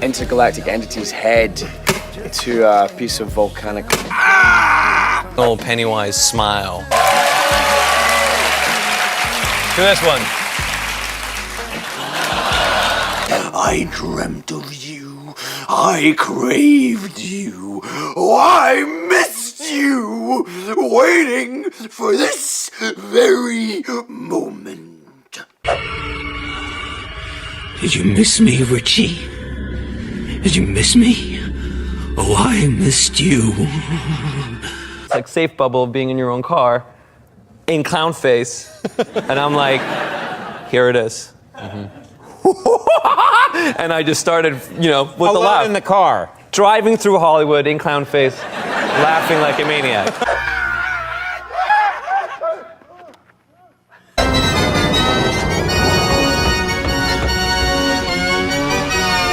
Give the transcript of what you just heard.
intergalactic entity's head to a piece of volcanic. Old Pennywise smile. Do this one. I dreamt of you. I craved you. Oh, I missed you. Waiting for this very moment. Did you miss me, Richie? Did you miss me? Oh, I missed you. It's like safe bubble of being in your own car, in clown face, and I'm like, here it is. And I just started, with the laugh. In the car. Driving through Hollywood in clown face, laughing like a maniac.